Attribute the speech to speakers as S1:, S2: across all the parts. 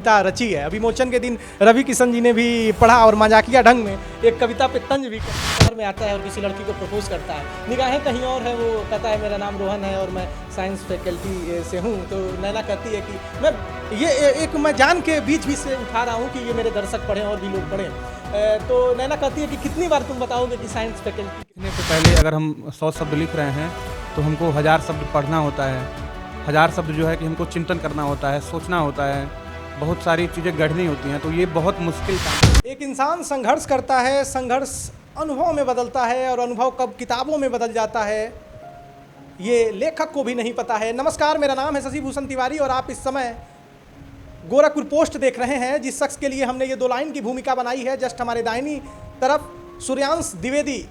S1: कविता रची है। विमोचन के दिन रवि किशन जी ने भी पढ़ा और मजाकिया ढंग में एक कविता पे तंज भी शहर में आता है और किसी लड़की को प्रपोज करता है। निगाहें कहीं और है, वो कहता है मेरा नाम रोहन है और मैं साइंस फैकल्टी से हूँ। तो नैना कहती है कि मैं एक मैं जान के बीच बीच से उठा रहा हूँ कि ये मेरे दर्शक पढ़ें और भी लोग पढ़ें। तो नैना कहती है कि कितनी बार तुम बताओगे कि साइंस फैकल्टी।
S2: लिखने से पहले अगर हम 100 शब्द लिख रहे हैं तो हमको 1000 शब्द पढ़ना होता है। 1000 शब्द जो है कि हमको चिंतन करना होता है, सोचना होता है, बहुत सारी चीज़ें गढ़नी होती हैं। तो ये बहुत मुश्किल काम है।
S1: एक इंसान संघर्ष करता है, संघर्ष अनुभव में बदलता है और अनुभव कब किताबों में बदल जाता है ये लेखक को भी नहीं पता है। नमस्कार, मेरा नाम है शशि भूषण तिवारी और आप इस समय गोरखपुर पोस्ट देख रहे हैं। जिस शख्स के लिए हमने ये 2 लाइन की भूमिका बनाई है, जस्ट हमारे दाहिनी तरफ सूर्यांश द्विवेदी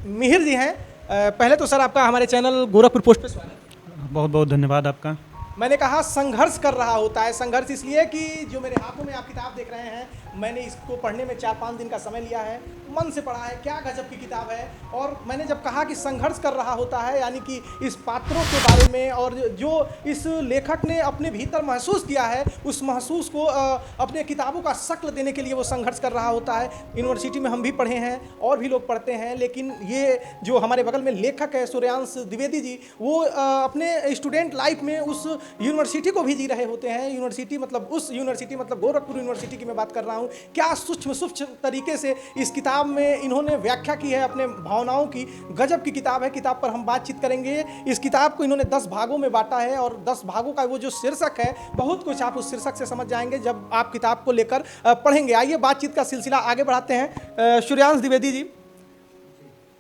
S1: मिहिर जी हैं। पहले तो सर आपका हमारे चैनल गोरखपुर पोस्ट पे स्वागत है।
S2: बहुत बहुत धन्यवाद आपका।
S1: मैंने कहा संघर्ष कर रहा होता है। संघर्ष इसलिए कि जो मेरे हाथों में आप किताब देख रहे हैं, मैंने इसको पढ़ने में 4-5 दिन का समय लिया है, मन से पढ़ा है। क्या गजब की किताब है। और मैंने जब कहा कि संघर्ष कर रहा होता है, यानी कि इस पात्रों के बारे में और जो इस लेखक ने अपने भीतर महसूस किया है, उस महसूस को अपने किताबों का शक्ल देने के लिए वो संघर्ष कर रहा होता है। यूनिवर्सिटी में हम भी पढ़े हैं और भी लोग पढ़ते हैं, लेकिन ये जो हमारे बगल में लेखक है सूर्यांश द्विवेदी जी, वो अपने स्टूडेंट लाइफ में उस यूनिवर्सिटी को भी जी रहे होते हैं। यूनिवर्सिटी मतलब उस यूनिवर्सिटी मतलब गोरखपुर यूनिवर्सिटी की मैं बात कर रहा हूँ। क्या सूक्ष्म तरीके से इस किताब में इन्होंने व्याख्या की है अपने भावनाओं की। गजब की किताब है। किताब पर हम बातचीत करेंगे। इस किताब को इन्होंने 10 भागों में बांटा है और 10 भागों का वो जो शीर्षक है, बहुत कुछ आप उस शीर्षक से समझ जाएंगे जब आप किताब को लेकर पढ़ेंगे। आइए बातचीत का सिलसिला आगे बढ़ाते हैं। सूर्यांश द्विवेदी जी,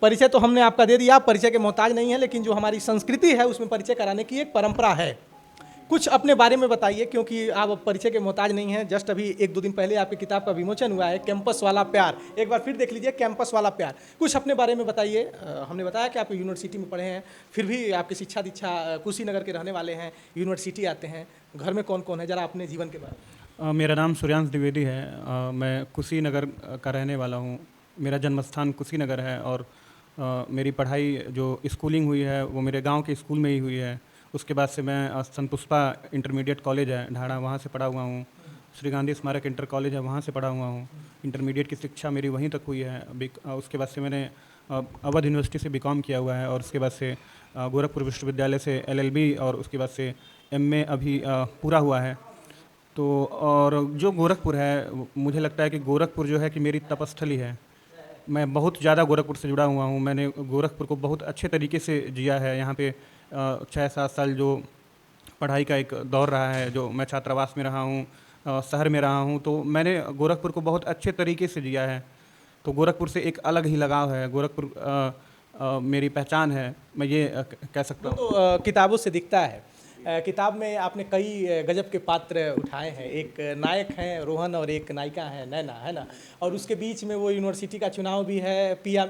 S1: परिचय तो हमने आपका दे दिया, परिचय के मोहताज नहीं है, लेकिन जो हमारी संस्कृति है उसमें परिचय कराने की एक परंपरा है। कुछ अपने बारे में बताइए, क्योंकि आप परिचय के मोहताज नहीं हैं। जस्ट अभी 1-2 दिन पहले आपकी किताब का विमोचन हुआ है, कैंपस वाला प्यार। एक बार फिर देख लीजिए, कैंपस वाला प्यार। कुछ अपने बारे में बताइए। हमने बताया कि आप यूनिवर्सिटी में पढ़े हैं, फिर भी आपकी शिक्षा दीक्षा कुशीनगर के रहने वाले हैं, यूनिवर्सिटी आते हैं। घर में कौन कौन है, जरा अपने जीवन के बारे में।
S2: मेरा नाम सूर्यांश द्विवेदी है। मैं कुशीनगर का रहने वाला हूँ। मेरा जन्म स्थान कुशीनगर है और मेरी पढ़ाई जो स्कूलिंग हुई है वो मेरे गांव के स्कूल में ही हुई है। उसके बाद से मैं संत पुष्पा इंटरमीडिएट कॉलेज है ढाणा, वहाँ से पढ़ा हुआ हूँ। श्री गांधी स्मारक इंटर कॉलेज है, वहाँ से पढ़ा हुआ हूँ। इंटरमीडिएट की शिक्षा मेरी वहीं तक हुई है। उसके बाद से मैंने अवध यूनिवर्सिटी से बीकॉम किया हुआ है और उसके बाद से गोरखपुर विश्वविद्यालय से LLB और उसके बाद से MA अभी पूरा हुआ है। तो और जो गोरखपुर है, मुझे लगता है कि गोरखपुर जो है कि मेरी तपस्थली है। मैं बहुत ज़्यादा गोरखपुर से जुड़ा हुआ हूँ। मैंने गोरखपुर को बहुत अच्छे तरीके से जिया है। यहाँ पे 6-7 साल जो पढ़ाई का एक दौर रहा है, जो मैं छात्रावास में रहा हूँ, शहर में रहा हूँ, तो मैंने गोरखपुर को बहुत अच्छे तरीके से जिया है। तो गोरखपुर से एक अलग ही लगाव है। गोरखपुर मेरी पहचान है, मैं ये कह सकता हूँ।
S1: तो किताबों से दिखता है। किताब में आपने कई गजब के पात्र उठाए हैं। एक नायक हैं रोहन और एक नायिका है नैना, है ना। और उसके बीच में वो यूनिवर्सिटी का चुनाव भी है, पिया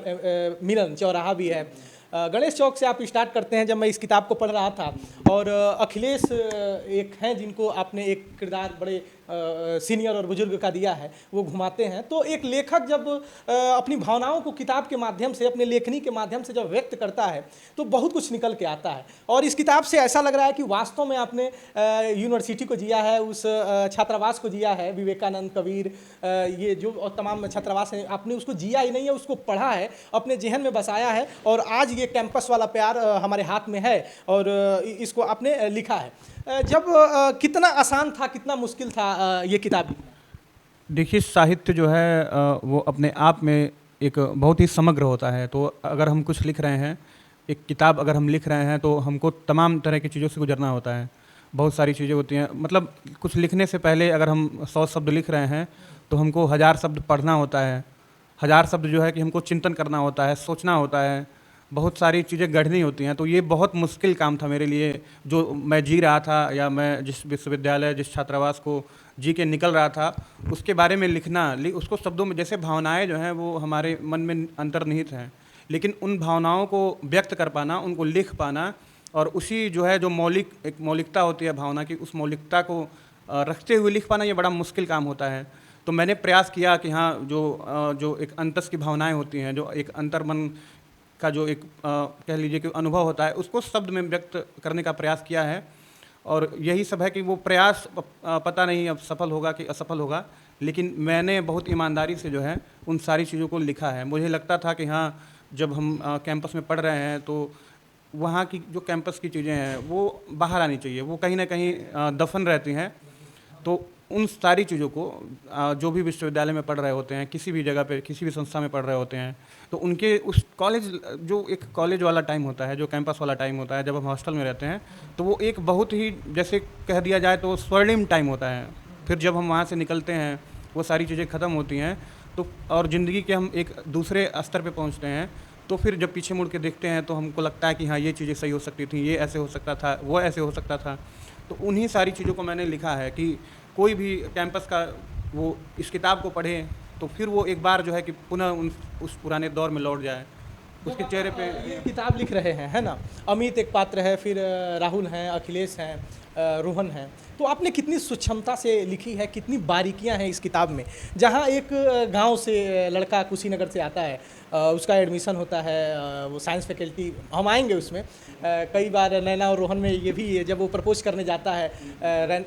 S1: मिलन चौराहा भी है। गणेश चौक से आप स्टार्ट करते हैं। जब मैं इस किताब को पढ़ रहा था और अखिलेश एक हैं जिनको आपने एक किरदार बड़े सीनियर और बुजुर्ग का दिया है, वो घुमाते हैं। तो एक लेखक जब अपनी भावनाओं को किताब के माध्यम से, अपने लेखनी के माध्यम से जब व्यक्त करता है तो बहुत कुछ निकल के आता है। और इस किताब से ऐसा लग रहा है कि वास्तव में आपने यूनिवर्सिटी को जिया है, उस छात्रावास को जिया है। विवेकानंद, कबीर, ये जो तमाम छात्रावास हैं, आपने उसको जिया ही नहीं है, उसको पढ़ा है, अपने जहन में बसाया है और आज ये कैंपस वाला प्यार हमारे हाथ में है और इसको आपने लिखा है। जब कितना आसान था, कितना मुश्किल था ये किताब?
S2: देखिए, साहित्य जो है वो अपने आप में एक बहुत ही समग्र होता है। तो अगर हम कुछ लिख रहे हैं, एक किताब अगर हम लिख रहे हैं, तो हमको तमाम तरह की चीज़ों से गुजरना होता है। बहुत सारी चीज़ें होती हैं। मतलब कुछ लिखने से पहले अगर हम 100 शब्द लिख रहे हैं तो हमको 1000 शब्द पढ़ना होता है। 1000 शब्द जो है कि हमको चिंतन करना होता है, सोचना होता है, बहुत सारी चीज़ें गढ़नी होती हैं। तो ये बहुत मुश्किल काम था मेरे लिए, जो मैं जी रहा था या मैं जिस विश्वविद्यालय, जिस छात्रावास को जी के निकल रहा था, उसके बारे में लिखना, उसको शब्दों में, जैसे भावनाएं जो हैं वो हमारे मन में अंतर्निहित हैं, लेकिन उन भावनाओं को व्यक्त कर पाना, उनको लिख पाना और उसी जो है जो एक मौलिकता होती है भावना की, उस मौलिकता को रखते हुए लिख पाना, ये बड़ा मुश्किल काम होता है। तो मैंने प्रयास किया कि हाँ, जो एक अंतस की भावनाएं होती हैं, जो एक अंतर्मन का जो एक कह लीजिए कि अनुभव होता है, उसको शब्द में व्यक्त करने का प्रयास किया है। और यही सब है कि वो प्रयास पता नहीं अब सफल होगा कि असफल होगा, लेकिन मैंने बहुत ईमानदारी से जो है उन सारी चीज़ों को लिखा है। मुझे लगता था कि हाँ, जब हम कैंपस में पढ़ रहे हैं तो वहाँ की जो कैंपस की चीज़ें हैं वो बाहर आनी चाहिए, वो कहीं ना कहीं दफन रहती हैं। तो उन सारी चीज़ों को जो भी विश्वविद्यालय में पढ़ रहे होते हैं, किसी भी जगह पे, किसी भी संस्था में पढ़ रहे होते हैं, तो उनके उस कॉलेज, जो एक कॉलेज वाला टाइम होता है, जो कैंपस वाला टाइम होता है, जब हम हॉस्टल में रहते हैं, तो वो एक बहुत ही, जैसे कह दिया जाए तो स्वर्णिम टाइम होता है। फिर जब हम वहाँ से निकलते हैं, वो सारी चीज़ें ख़त्म होती हैं, तो और ज़िंदगी के हम एक दूसरे स्तर पे पहुँचते हैं, तो फिर जब पीछे मुड़ के देखते हैं तो हमको लगता है कि हाँ, ये चीज़ें सही हो सकती थी, ये ऐसे हो सकता था, वो ऐसे हो सकता था। तो उन्हीं सारी चीज़ों को मैंने लिखा है कि कोई भी कैंपस का वो इस किताब को पढ़े तो फिर वो एक बार जो है कि पुनः उस पुराने दौर में लौट जाए, उसके चेहरे पे।
S1: ये किताब लिख रहे हैं, है ना? अमित एक पात्र है, फिर राहुल हैं, अखिलेश हैं, रोहन हैं। तो आपने कितनी सूक्ष्मता से लिखी है, कितनी बारीकियां हैं इस किताब में। जहां एक गांव से लड़का कुशीनगर से आता है, उसका एडमिशन होता है, वो साइंस फैकल्टी, हम आएंगे उसमें। कई बार नैना और रोहन में ये भी है, जब वो प्रपोज करने जाता है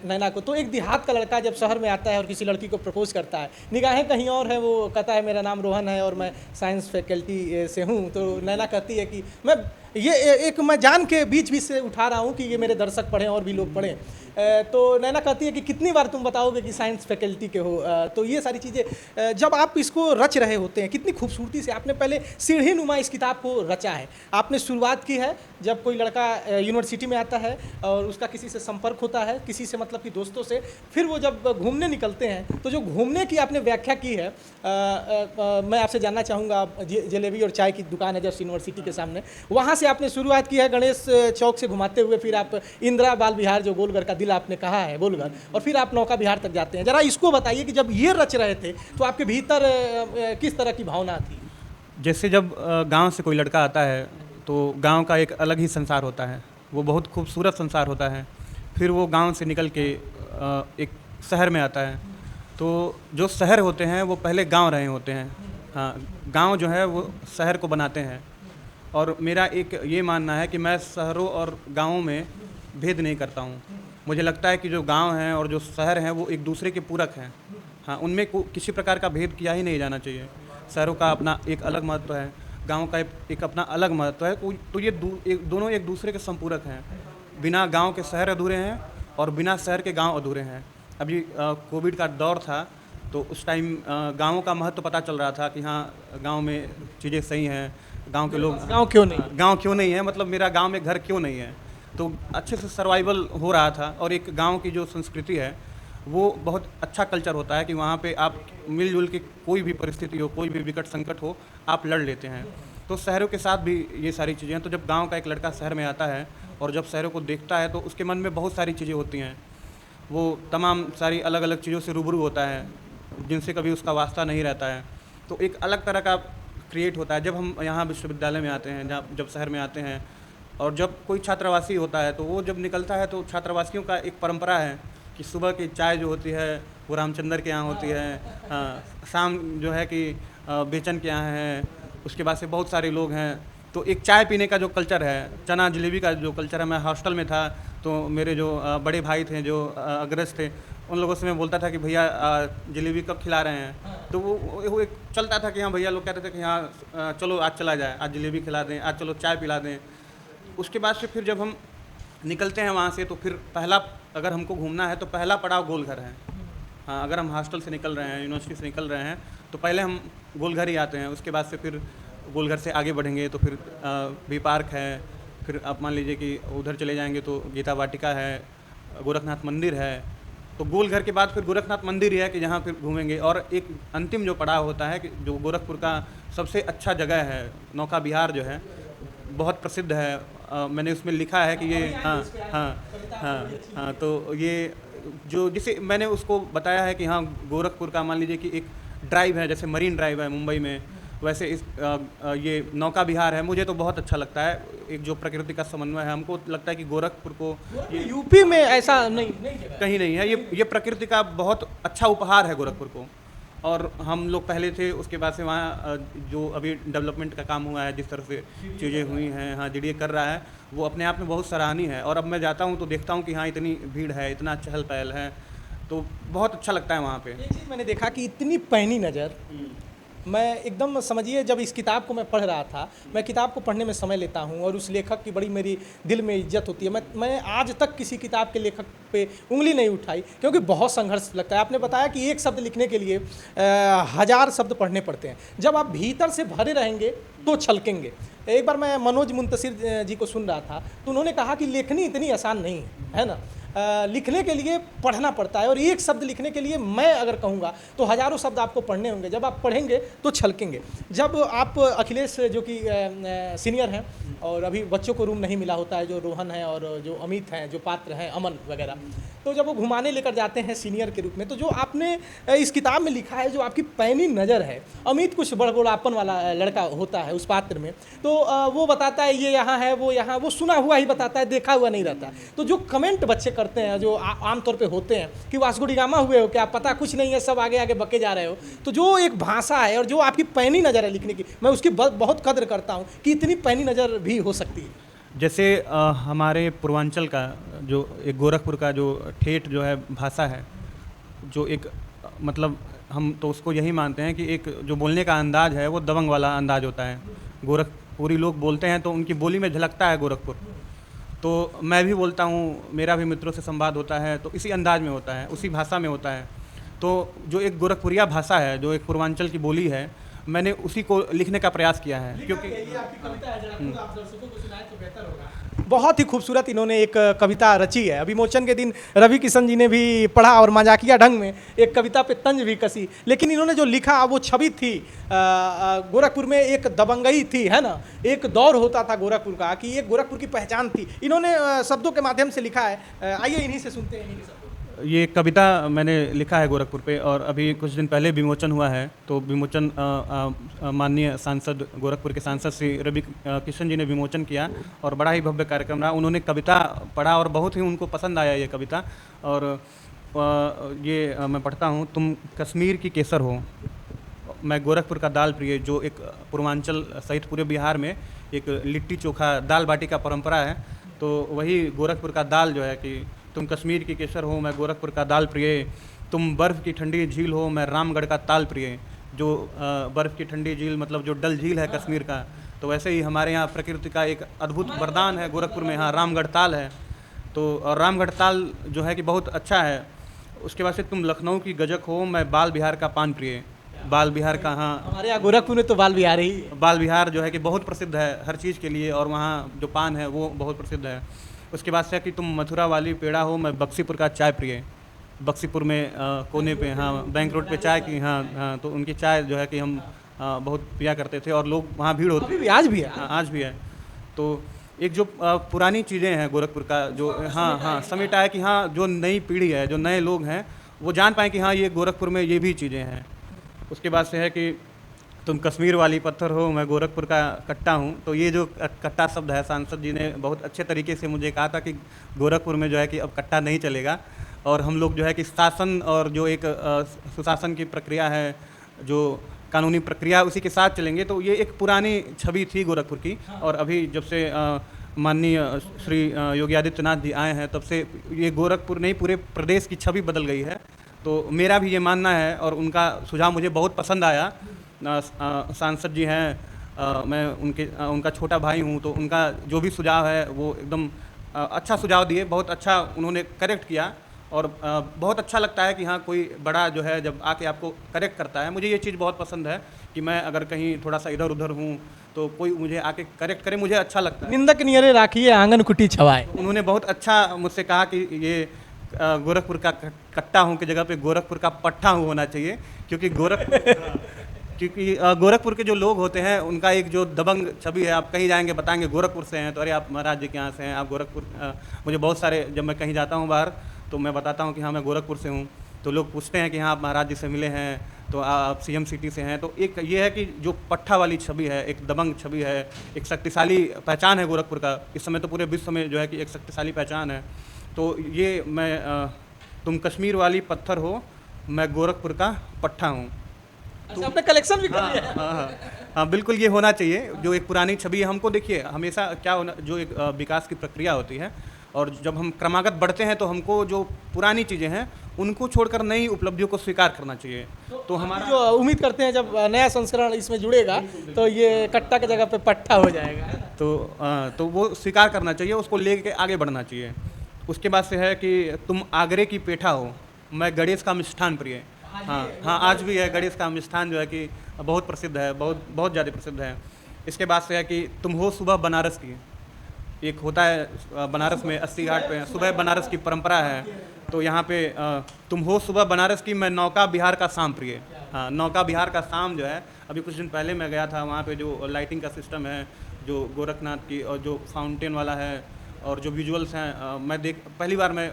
S1: नैना को, तो एक देहात का लड़का जब शहर में आता है और किसी लड़की को प्रपोज करता है, निगाहें कहीं और है, वो कहता है मेरा नाम रोहन है और मैं साइंस फैकल्टी से हूँ। तो नैना कहती है कि मैं जान के बीच बीच से उठा रहा हूँ कि ये मेरे दर्शक पढ़ें और भी लोग पढ़ें। तो नैना कहती है कि कितनी बार तुम बताओगे कि साइंस फैकल्टी के हो। तो ये सारी चीज़ें जब आप इसको रच रहे होते हैं, कितनी खूबसूरती से आपने पहले सीढ़ी नुमा इस किताब को रचा है। आपने शुरुआत की है जब कोई लड़का यूनिवर्सिटी में आता है और उसका किसी से संपर्क होता है, किसी से मतलब कि दोस्तों से, फिर वो जब घूमने निकलते हैं, तो जो घूमने की आपने व्याख्या की है, मैं आपसे जानना चाहूँगा। जलेबी और चाय की दुकान है जस्ट यूनिवर्सिटी के सामने, वहाँ से आपने शुरुआत की है गणेश चौक से घुमाते हुए, फिर आप इंदिरा बाल विहार, जो गोलघर का दिल आपने कहा है गोलघर, और फिर आप नौका विहार तक जाते हैं। जरा इसको बताइए कि जब ये रच रहे थे तो आपके भीतर किस तरह की भावना थी।
S2: जैसे जब गांव से कोई लड़का आता है तो गांव का एक अलग ही संसार होता है, वो बहुत खूबसूरत संसार होता है। फिर वो गांव से निकल के एक शहर में आता है, तो जो शहर होते हैं वो पहले गांव रहे होते हैं। हाँ, गांव जो है वो शहर को बनाते हैं। और मेरा एक ये मानना है कि मैं शहरों और गाँवों में भेद नहीं करता हूँ। मुझे लगता है कि जो गांव हैं और जो शहर हैं वो एक दूसरे के पूरक हैं। हाँ, उनमें किसी प्रकार का भेद किया ही नहीं जाना चाहिए। शहरों का अपना एक अलग महत्व है, गांव का एक अपना अलग महत्व है। तो ये दोनों एक दूसरे के संपूरक हैं। बिना गांव के शहर अधूरे हैं और बिना शहर के गांव अधूरे हैं। अभी कोविड का दौर था तो उस टाइम गाँवों का महत्व पता चल रहा था कि हाँ, गाँव में चीज़ें सही हैं, गाँव के लोग,
S1: गाँव क्यों नहीं
S2: है, मतलब मेरा गाँव में घर क्यों नहीं है। तो अच्छे से सर्वाइवल हो रहा था। और एक गांव की जो संस्कृति है वो बहुत अच्छा कल्चर होता है कि वहाँ पे आप मिलजुल के कोई भी परिस्थिति हो, कोई भी विकट संकट हो, आप लड़ लेते हैं। तो शहरों के साथ भी ये सारी चीज़ें हैं। तो जब गांव का एक लड़का शहर में आता है और जब शहरों को देखता है तो उसके मन में बहुत सारी चीज़ें होती हैं। वो तमाम सारी अलग अलग चीज़ों से रूबरू होता है जिनसे कभी उसका वास्ता नहीं रहता है। तो एक अलग तरह का क्रिएट होता है जब हम यहाँ विश्वविद्यालय में आते हैं, जब शहर में आते हैं। और जब कोई छात्रावासी होता है तो वो जब निकलता है तो छात्रावासियों का एक परंपरा है कि सुबह की चाय जो होती है वो रामचंद्र के यहाँ होती है। शाम जो है कि बेचन के यहाँ है। उसके बाद से बहुत सारे लोग हैं, तो एक चाय पीने का जो कल्चर है, चना जलेबी का जो कल्चर है। मैं हॉस्टल में था तो मेरे जो बड़े भाई थे, जो अग्रज थे, उन लोगों से मैं बोलता था कि भैया जलेबी कब खिला रहे हैं। तो वो एक चलता था कि हाँ भैया लोग कहते थे कि हाँ चलो आज चला जाए, आज जलेबी खिला दें, आज चलो चाय पिला दें। उसके बाद से फिर जब हम निकलते हैं वहाँ से तो फिर पहला, अगर हमको घूमना है तो पहला पड़ाव गोलघर है। हाँ, अगर हम हॉस्टल से निकल रहे हैं, यूनिवर्सिटी से निकल रहे हैं, तो पहले हम गोलघर ही आते हैं। उसके बाद से फिर गोलघर से आगे बढ़ेंगे तो फिर भी पार्क है। फिर आप मान लीजिए कि उधर चले जाएंगे तो गीता वाटिका है, गोरखनाथ मंदिर है। तो गोलघर के बाद फिर गोरखनाथ मंदिर ही है कि जहाँ फिर घूमेंगे। और एक अंतिम जो पड़ाव होता है कि जो गोरखपुर का सबसे अच्छा जगह है, नौका विहार जो है, बहुत प्रसिद्ध है। मैंने उसमें लिखा है कि ये हाँ, तो ये जो जिसे मैंने उसको बताया है कि हाँ, गोरखपुर का मान लीजिए कि एक ड्राइव है, जैसे मरीन ड्राइव है मुंबई में, वैसे इस ये नौका विहार है। मुझे तो बहुत अच्छा लगता है, एक जो प्रकृति का समन्वय है। हमको लगता है कि गोरखपुर को,
S1: ये यूपी में ऐसा नहीं
S2: कहीं नहीं है। ये प्रकृति का बहुत अच्छा उपहार है गोरखपुर को। और हम लोग पहले थे, उसके बाद से वहाँ जो अभी डेवलपमेंट का काम हुआ है, जिस तरह से चीज़ें हुई हैं, हाँ जीडीए कर रहा है, वो अपने आप में बहुत सराहनीय है। और अब मैं जाता हूँ तो देखता हूँ कि हाँ इतनी भीड़ है, इतना चहल पहल है, तो बहुत अच्छा लगता है वहाँ पे।
S1: एक चीज़ मैंने देखा कि इतनी पैनी नज़र, मैं एकदम समझिए जब इस किताब को मैं पढ़ रहा था, मैं किताब को पढ़ने में समय लेता हूँ और उस लेखक की बड़ी मेरी दिल में इज्जत होती है। मैं आज तक किसी किताब के लेखक पे उंगली नहीं उठाई, क्योंकि बहुत संघर्ष लगता है। आपने बताया कि एक शब्द लिखने के लिए 1000 शब्द पढ़ने पड़ते हैं। जब आप भीतर से भरे रहेंगे तो छलकेंगे। एक बार मैं मनोज मुंतशिर जी को सुन रहा था, तो उन्होंने कहा कि लेखनी इतनी आसान नहीं है ना, लिखने के लिए पढ़ना पड़ता है, और एक शब्द लिखने के लिए मैं अगर कहूँगा तो हज़ारों शब्द आपको पढ़ने होंगे। जब आप पढ़ेंगे तो छलकेंगे। जब आप अखिलेश जो कि सीनियर हैं और अभी बच्चों को रूम नहीं मिला होता है, जो रोहन है और जो अमित हैं, जो पात्र हैं अमन वगैरह, तो जब वो घुमाने लेकर जाते हैं सीनियर के रूप में, तो जो आपने इस किताब में लिखा है, जो आपकी पैनी नज़र है, अमित कुछ बड़बड़ापन वाला लड़का होता है उस पात्र में, तो वो बताता है ये यहाँ है, वो यहाँ, वो सुना हुआ ही बताता है, देखा हुआ नहीं रहता। तो जो कमेंट बच्चे करते हैं, जो आमतौर पे होते हैं कि वास्को डी गामा हुए हो क्या, पता कुछ नहीं है, सब आगे आगे बके जा रहे हो, तो जो एक भाषा है और जो आपकी पैनी नज़र है लिखने की, मैं उसकी बहुत कदर करता हूँ कि इतनी पैनी नज़र भी हो सकती है।
S2: जैसे हमारे पूर्वांचल का जो एक गोरखपुर का जो ठेठ जो है भाषा है, जो एक मतलब हम तो उसको यही मानते हैं कि एक जो बोलने का अंदाज़ है वो दबंग वाला अंदाज़ होता है। गोरखपुरी लोग बोलते हैं तो उनकी बोली में झलकता है गोरखपुर। तो मैं भी बोलता हूँ, मेरा भी मित्रों से संवाद होता है तो इसी अंदाज में होता है, उसी भाषा में होता है। तो जो एक गोरखपुरिया भाषा है, जो एक पूर्वांचल की बोली है, मैंने उसी को लिखने का प्रयास किया है। क्योंकि
S1: ये आपकी कविता है, जरा खुद आप दर्शकों को सुनाएं तो बेहतर होगा। बहुत ही खूबसूरत इन्होंने एक कविता रची है। विमोचन के दिन रवि किशन जी ने भी पढ़ा और मजाकिया ढंग में एक कविता पे तंज भी कसी, लेकिन इन्होंने जो लिखा वो छवि थी गोरखपुर में, एक दबंगई थी, है ना, एक दौर होता था गोरखपुर का, कि एक गोरखपुर की पहचान थी। इन्होंने शब्दों के माध्यम से लिखा है। आइए इन्हीं से सुनते हैं, इन्हीं के शब्दों।
S2: ये कविता मैंने लिखा है गोरखपुर पे, और अभी कुछ दिन पहले विमोचन हुआ है। तो विमोचन माननीय सांसद, गोरखपुर के सांसद श्री रवि किशन जी ने विमोचन किया और बड़ा ही भव्य कार्यक्रम रहा। उन्होंने कविता पढ़ा और बहुत ही उनको पसंद आया ये कविता। और ये मैं पढ़ता हूँ। तुम कश्मीर की केसर हो, मैं गोरखपुर का दाल प्रिय, जो एक पूर्वांचल सहित पूरे बिहार में एक लिट्टी चोखा दाल बाटी का परंपरा है, तो वही गोरखपुर का दाल जो है कि तुम कश्मीर की केसर हो, मैं गोरखपुर का दाल प्रिय। तुम बर्फ़ की ठंडी झील हो, मैं रामगढ़ का ताल प्रिय। जो बर्फ़ की ठंडी झील मतलब जो डल झील है कश्मीर का, तो वैसे ही हमारे यहाँ प्रकृति का एक अद्भुत वरदान है गोरखपुर में, हाँ रामगढ़ ताल है। तो और रामगढ़ ताल जो है कि बहुत अच्छा है। उसके बाद से तुम लखनऊ की गजक हो, मैं बाल बिहार का पान प्रिय। बाल बिहार का, हाँ
S1: हमारे यहाँ गोरखपुर में तो बाल बिहार ही,
S2: बाल बिहार जो है कि बहुत प्रसिद्ध है हर चीज़ के लिए, और वहाँ जो पान है वो बहुत प्रसिद्ध है। उसके बाद से कि तुम मथुरा वाली पेड़ा हो, मैं बक्सीपुर का चाय प्रिय। बक्सीपुर में कोने पे, हाँ बैंक रोड पे चाय की, हाँ तो उनकी चाय जो है कि हम बहुत पिया करते थे और लोग वहाँ भीड़ होती
S1: अभी भी, आज भी है।
S2: हाँ, आज भी है। तो एक जो पुरानी चीज़ें हैं गोरखपुर का, जो हाँ समेटा है कि हाँ जो नई पीढ़ी है, जो नए लोग हैं, वो जान पाएँ कि हाँ ये गोरखपुर में ये भी चीज़ें हैं। उसके बाद से है कि तुम कश्मीर वाली पत्थर हो, मैं गोरखपुर का कट्टा हूँ। तो ये जो कट्टा शब्द है, सांसद जी ने बहुत अच्छे तरीके से मुझे कहा था कि गोरखपुर में जो है कि अब कट्टा नहीं चलेगा, और हम लोग जो है कि शासन और जो एक सुशासन की प्रक्रिया है, जो कानूनी प्रक्रिया, उसी के साथ चलेंगे। तो ये एक पुरानी छवि थी गोरखपुर की, और अभी जब से माननीय श्री योगी आदित्यनाथ जी आए हैं, तब से ये गोरखपुर नहीं पूरे प्रदेश की छवि बदल गई है। तो मेरा भी ये मानना है, और उनका सुझाव मुझे बहुत पसंद आया। सांसद जी हैं, मैं उनका छोटा भाई हूँ, तो उनका जो भी सुझाव है वो एकदम अच्छा सुझाव दिए, बहुत अच्छा उन्होंने करेक्ट किया। और बहुत अच्छा लगता है कि हाँ कोई बड़ा जो है जब आके आपको करेक्ट करता है। मुझे ये चीज़ बहुत पसंद है कि मैं अगर कहीं थोड़ा सा इधर उधर हूँ तो कोई मुझे आके करेक्ट करे, मुझे अच्छा लगता है।
S1: निंदक नियरे राखिए आंगन कुटी छवाए।
S2: उन्होंने बहुत अच्छा मुझसे कहा कि ये गोरखपुर का कट्टा हूँ की जगह पे गोरखपुर का पट्टा हूँ होना चाहिए, क्योंकि गोरखपुर के जो लोग होते हैं उनका एक जो दबंग छवि है। आप कहीं जाएंगे बताएंगे गोरखपुर से हैं, तो अरे आप महाराज जी के यहाँ से हैं, आप गोरखपुर। मुझे बहुत सारे, जब मैं कहीं जाता हूँ बाहर तो मैं बताता हूँ कि हाँ मैं गोरखपुर से हूँ, तो लोग पूछते हैं कि हाँ आप महाराज जी से मिले हैं, तो आप सीएम सिटी से हैं। तो एक ये है कि जो पट्टा वाली छवि है, एक दबंग छवि है, एक शक्तिशाली पहचान है गोरखपुर का। इस समय तो पूरे विश्व में जो है कि एक शक्तिशाली पहचान है। तो ये मैं तुम कश्मीर वाली पत्थर हो, मैं गोरखपुर का पट्टा हूँ।
S1: अच्छा, आपने कलेक्शन भी कर
S2: हाँ
S1: लिया है।
S2: हाँ हाँ हाँ, बिल्कुल ये होना चाहिए। जो एक पुरानी छवि है, हमको देखिए हमेशा क्या होना, जो एक विकास की प्रक्रिया होती है, और जब हम क्रमागत बढ़ते हैं तो हमको जो पुरानी चीज़ें हैं उनको छोड़कर नई उपलब्धियों को स्वीकार करना चाहिए। तो हमारा
S1: जो उम्मीद करते हैं जब नया संस्करण इसमें जुड़ेगा तो ये कट्टा की जगह पे पट्टा हो जाएगा, है ना?
S2: तो वो स्वीकार करना चाहिए, उसको लेके आगे बढ़ना चाहिए। उसके बाद से है कि तुम आगरे की पेठा हो, मैं गणेश का मिष्ठान प्रिय। हाँ हाँ, आज भी है गणेश का मिष्ठान, जो है कि बहुत प्रसिद्ध है, बहुत बहुत ज़्यादा प्रसिद्ध है। इसके बाद से है कि तुम हो सुबह बनारस की, एक होता है बनारस में 80 घाट पे सुबह बनारस की परंपरा है। तो यहाँ पे तुम हो सुबह बनारस की, मैं नौका बिहार का शाम प्रिय। हाँ, नौका बिहार का शाम जो है, अभी कुछ दिन पहले मैं गया था वहाँ पे, जो लाइटिंग का सिस्टम है, जो गोरखनाथ की, और जो फाउंटेन वाला है, और जो विजुअल्स हैं, मैं पहली बार मैं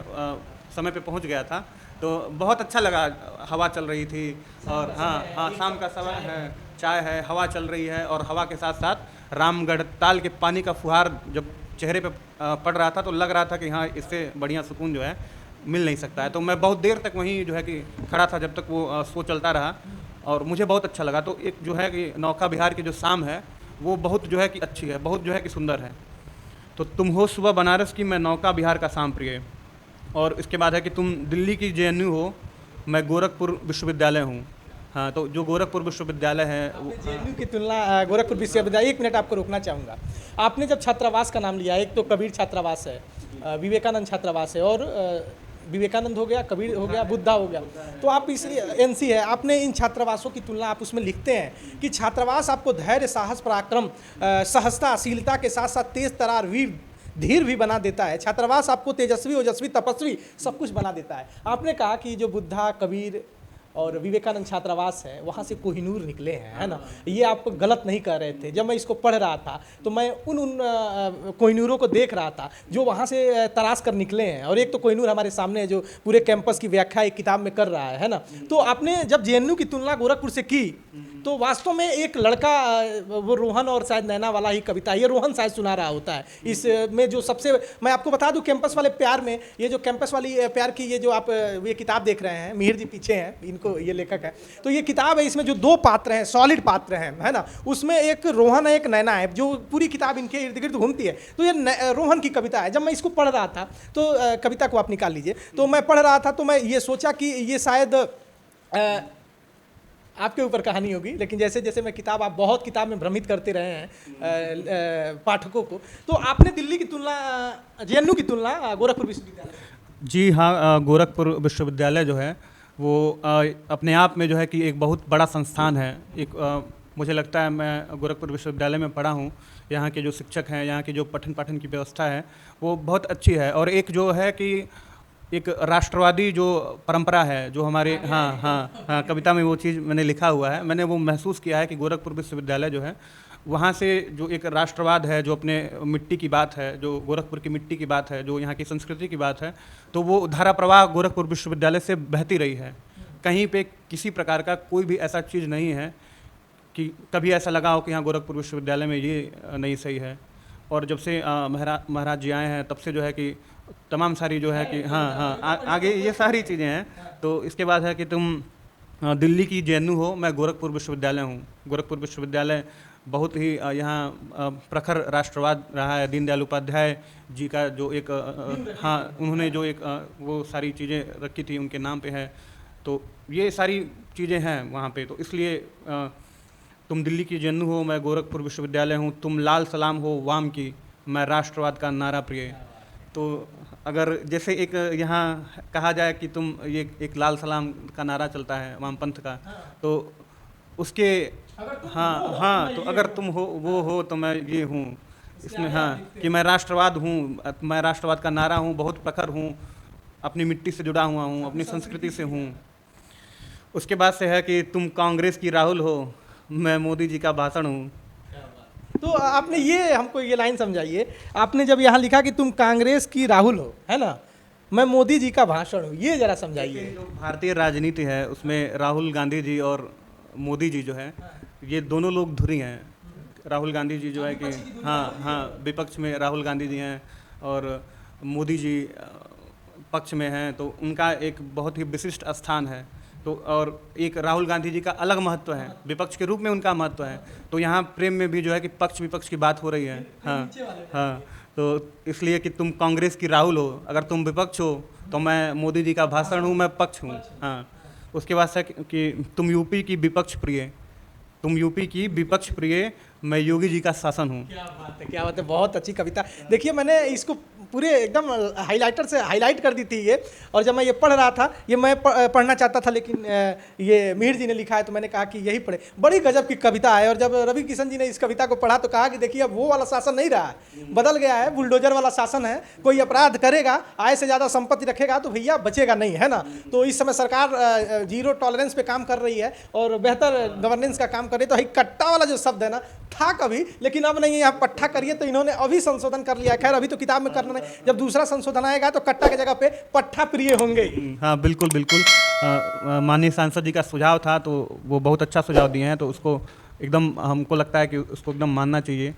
S2: समय पे पहुँच गया था, तो बहुत अच्छा लगा। हवा चल रही थी, और हाँ हाँ, शाम का समय है, चाय है, हवा चल रही है, और हवा के साथ साथ रामगढ़ ताल के पानी का फुहार जब चेहरे पे पड़ रहा था तो लग रहा था कि हाँ, इससे बढ़िया सुकून जो है मिल नहीं सकता है। तो मैं बहुत देर तक वहीं जो है कि खड़ा था जब तक वो शो चलता रहा, और मुझे बहुत अच्छा लगा। तो एक जो है कि नौका बिहार की जो शाम है वो बहुत जो है कि अच्छी है, बहुत जो है कि सुंदर है। तो तुम हो सुबह बनारस की, मैं नौका बिहार का शाम प्रिय। और इसके बाद है कि तुम दिल्ली की जेएनयू हो, मैं गोरखपुर विश्वविद्यालय हूँ। हाँ, तो जो गोरखपुर विश्वविद्यालय है वो,
S1: जेएनयू की तुलना गोरखपुर विश्वविद्यालय, एक मिनट आपको रोकना चाहूँगा। आपने जब छात्रावास का नाम लिया, एक तो कबीर छात्रावास है, विवेकानंद छात्रावास है, और विवेकानंद हो गया, कबीर हो गया, बुद्धा हो गया, तो आप इसलिए एनसी है, आपने इन छात्रावासों की तुलना आप उसमें लिखते हैं कि छात्रावास आपको धैर्य, साहस, पराक्रम, सहजता, शीलता के साथ साथ तेज तरार, वीर, धीर भी बना देता है। छात्रावास आपको तेजस्वी, ओजस्वी, तपस्वी सब कुछ बना देता है। आपने कहा कि जो बुद्धा, कबीर और विवेकानंद छात्रावास है, वहाँ से कोहिनूर निकले हैं, है ना? ये आप गलत नहीं कह रहे थे। जब मैं इसको पढ़ रहा था तो मैं उन कोहिनूरों को देख रहा था जो वहाँ से तराश कर निकले हैं, और एक तो कोहिनूर हमारे सामने है जो पूरे कैंपस की व्याख्या एक किताब में कर रहा है ना? तो आपने जब जेएनयू की तुलना गोरखपुर से की तो वास्तव में एक लड़का, वो रोहन और शायद नैना वाला ही कविता, ये रोहन शायद सुना रहा होता है इसमें, जो सबसे, मैं आपको बता दूं, कैंपस वाले प्यार में, ये जो कैंपस वाली प्यार की ये जो आप ये किताब देख रहे हैं, मिहिर जी पीछे हैं, इनको ये लेखक है, तो ये किताब है, इसमें जो दो पात्र हैं, सॉलिड पात्र हैं, है ना? उसमें एक रोहन है, एक नैना है, जो पूरी किताब इनके इर्द गिर्द घूमती है। तो ये रोहन की कविता है। जब मैं इसको पढ़ रहा था तो कविता को आप निकाल लीजिए, तो मैं पढ़ रहा था तो मैं ये सोचा कि ये शायद आपके ऊपर कहानी होगी, लेकिन जैसे जैसे मैं किताब, आप बहुत किताब में भ्रमित करते रहे हैं पाठकों को, तो आपने दिल्ली की तुलना, जेएनयू की तुलना गोरखपुर विश्वविद्यालय।
S2: जी हाँ, गोरखपुर विश्वविद्यालय जो है वो अपने आप में जो है कि एक बहुत बड़ा संस्थान है। मुझे लगता है, मैं गोरखपुर विश्वविद्यालय में पढ़ा हूँ, यहाँ के जो शिक्षक हैं, यहाँ की जो पठन पाठन की व्यवस्था है वो बहुत अच्छी है। और एक जो है कि एक राष्ट्रवादी जो परंपरा है, जो हमारे, हाँ हाँ हाँ, कविता में वो चीज़ मैंने लिखा हुआ है, मैंने वो महसूस किया है कि गोरखपुर विश्वविद्यालय जो है, वहाँ से जो एक राष्ट्रवाद है, जो अपने मिट्टी की बात है, जो गोरखपुर की मिट्टी की बात है, जो यहाँ की संस्कृति की बात है, तो वो धारा प्रवाह गोरखपुर विश्वविद्यालय से बहती रही है। कहीं पे किसी प्रकार का कोई भी ऐसा चीज़ नहीं है कि कभी ऐसा लगा हो कि यहाँ गोरखपुर विश्वविद्यालय में ये नहीं सही है। और जब से महाराज जी आए हैं तब से जो है कि तमाम सारी जो है कि हाँ हाँ, आगे ये सारी चीज़ें हैं। तो इसके बाद है कि तुम दिल्ली की जेएनयू हो, मैं गोरखपुर विश्वविद्यालय हूँ। गोरखपुर विश्वविद्यालय बहुत ही यहाँ प्रखर राष्ट्रवाद रहा है। दीनदयाल उपाध्याय जी का जो एक हाँ, उन्होंने जो एक वो सारी चीज़ें रखी थी, उनके नाम पे है। तो ये सारी चीज़ें हैं वहाँ पे। तो इसलिए तुम दिल्ली की जेएनयू हो, मैं गोरखपुर विश्वविद्यालय हूँ। तुम लाल सलाम हो वाम की, मैं राष्ट्रवाद का नारा प्रिय। तो अगर जैसे एक यहाँ कहा जाए कि तुम, ये एक लाल सलाम का नारा चलता है वामपंथ का, तो उसके, हाँ हाँ, तो अगर तुम हो, वो हो, तो मैं ये हूँ इसमें, हाँ, कि मैं राष्ट्रवाद हूँ, मैं राष्ट्रवाद का नारा हूँ, बहुत प्रखर हूँ, अपनी मिट्टी से जुड़ा हुआ हूँ, अपनी संस्कृति से हूँ। उसके बाद से है कि तुम कांग्रेस की राहुल हो, मैं मोदी जी का भाषण हूँ।
S1: तो आपने ये, हमको ये लाइन समझाइए, आपने जब यहाँ लिखा कि तुम कांग्रेस की राहुल हो, है ना, मैं मोदी जी का भाषण हूँ, ये जरा समझाइए।
S2: जो भारतीय राजनीति है उसमें राहुल गांधी जी और मोदी जी जो है, ये दोनों लोग धुरी हैं। राहुल गांधी जी जो है कि हाँ हाँ, विपक्ष में राहुल गांधी जी हैं, और मोदी जी पक्ष में हैं। तो उनका एक बहुत ही विशिष्ट स्थान है तो और एक राहुल गांधी जी का अलग महत्व है, विपक्ष के रूप में उनका महत्व है। तो यहाँ प्रेम में भी जो है कि पक्ष विपक्ष की बात हो रही है। हाँ हाँ, तो इसलिए कि तुम कांग्रेस की राहुल हो, अगर तुम विपक्ष हो तो मैं मोदी जी का भाषण हूँ, मैं पक्ष हूँ। हाँ, उसके बाद से कि तुम यूपी की विपक्ष प्रिय, तुम यूपी की विपक्ष प्रिय, मैं योगी जी का शासन हूँ।
S1: क्या बात है, क्या बात है, बहुत अच्छी कविता। देखिए मैंने इसको पूरे एकदम हाइलाइटर से हाईलाइट कर दी थी ये, और जब मैं ये पढ़ रहा था, ये मैं पढ़ना चाहता था लेकिन ये मिहिर जी ने लिखा है तो मैंने कहा कि यही पढ़े। बड़ी गजब की कविता है। और जब रवि किशन जी ने इस कविता को पढ़ा तो कहा कि देखिए अब वो वाला शासन नहीं रहा है, बदल गया है, बुलडोजर वाला शासन है। कोई अपराध करेगा, आय से ज़्यादा संपत्ति रखेगा तो भैया बचेगा नहीं, है ना। तो इस समय सरकार जीरो टॉलरेंस पे काम कर रही है और बेहतर गवर्नेंस का काम कर रही है। तो ही कट्टा वाला जो शब्द है ना, था कभी लेकिन अब नहीं है, यहाँ पट्टा करिए, तो इन्होंने अभी संशोधन कर लिया है। खैर अभी तो किताब में करना नहीं, जब दूसरा संशोधन आएगा तो कट्टा की जगह पे पट्टा प्रिय होंगे।
S2: हाँ बिल्कुल बिल्कुल, माननीय सांसद जी का सुझाव था तो वो बहुत अच्छा सुझाव दिए हैं, तो उसको एकदम हमको लगता है कि उसको एकदम मानना चाहिए।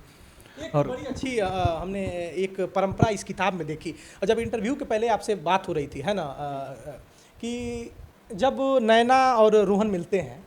S1: और बड़ी अच्छी हमने एक परंपरा इस किताब में देखी। और जब इंटरव्यू के पहले आपसे बात हो रही थी, है ना, कि जब नैना और रोहन मिलते हैं